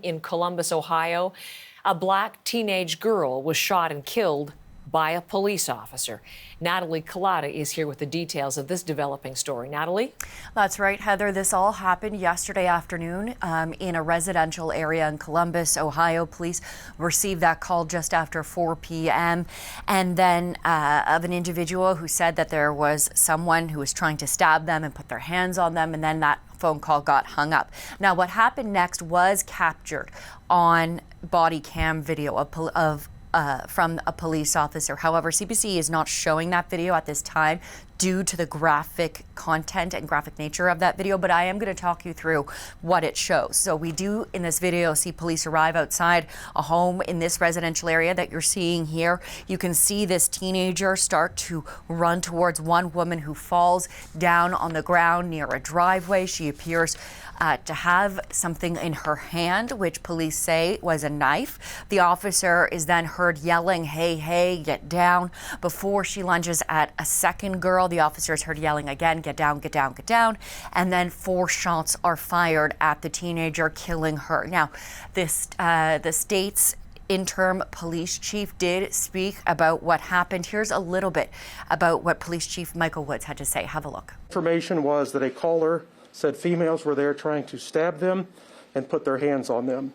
In Columbus, Ohio, a black teenage girl was shot and killed by a police officer. Natalie Collada is here with the details of this developing story. Natalie? That's right, Heather. This all happened yesterday afternoon in a residential area in Columbus, Ohio. Police received that call just after 4 p.m. and then of an individual who said that there was someone who was trying to stab them and put their hands on them, and then that phone call got hung up. Now, what happened next was captured on body cam video from a police officer. However, CBC is not showing that video at this time due to the graphic content and graphic nature of that video, but I am going to talk you through what it shows. So we do in this video see police arrive outside a home in this residential area that you're seeing here. You can see this teenager start to run towards one woman who falls down on the ground near a driveway. She appears to have something in her hand, which police say was a knife. The officer is then heard yelling, "Hey, hey, get down." Before she lunges at a second girl, the officer is heard yelling again, "Get down, get down, get down." And then 4 shots are fired at the teenager, killing her. Now, the state's interim police chief did speak about what happened. Here's a little bit about what Police Chief Michael Woods had to say. Have a look. Information was that a caller said females were there trying to stab them and put their hands on them.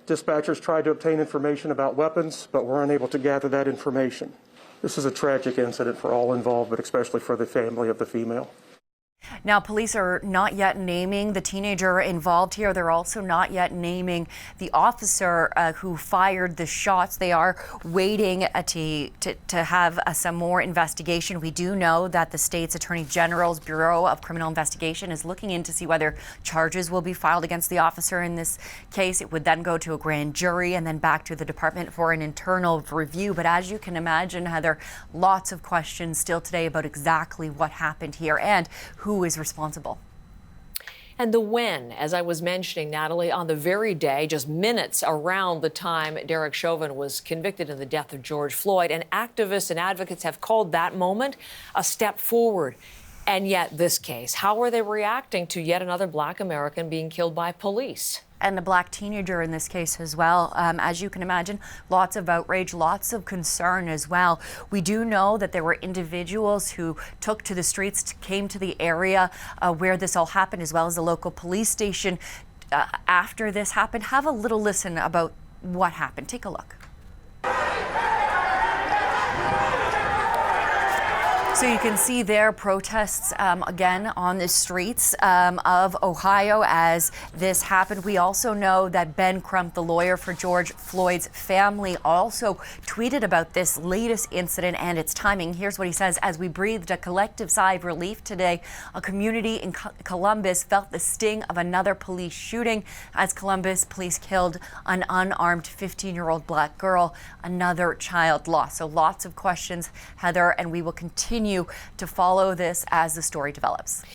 Dispatchers tried to obtain information about weapons, but were unable to gather that information. This is a tragic incident for all involved, but especially for the family of the female. Now, police are not yet naming the teenager involved here. They're also not yet naming the officer who fired the shots. They are waiting to have some more investigation. We do know that the state's Attorney General's Bureau of Criminal Investigation is looking in to see whether charges will be filed against the officer in this case. It would then go to a grand jury and then back to the department for an internal review. But as you can imagine, Heather, lots of questions still today about exactly what happened here and who is responsible. And the when, as I was mentioning, Natalie, on the very day, just minutes around the time Derek Chauvin was convicted in the death of George Floyd, and activists and advocates have called that moment a step forward. And yet this case, how are they reacting to yet another Black American being killed by police? And a Black teenager in this case as well. As you can imagine, lots of outrage, lots of concern as well. We do know that there were individuals who took to the streets, came to the area where this all happened, as well as the local police station after this happened. Have a little listen about what happened. Take a look. So you can see there protests again on the streets of Ohio as this happened. We also know that Ben Crump, the lawyer for George Floyd's family, also tweeted about this latest incident and its timing. Here's what he says: "As we breathed a collective sigh of relief today, a community in Columbus felt the sting of another police shooting as Columbus police killed an unarmed 15-year-old Black girl, another child lost." So lots of questions, Heather, and we will continue to follow this as the story develops.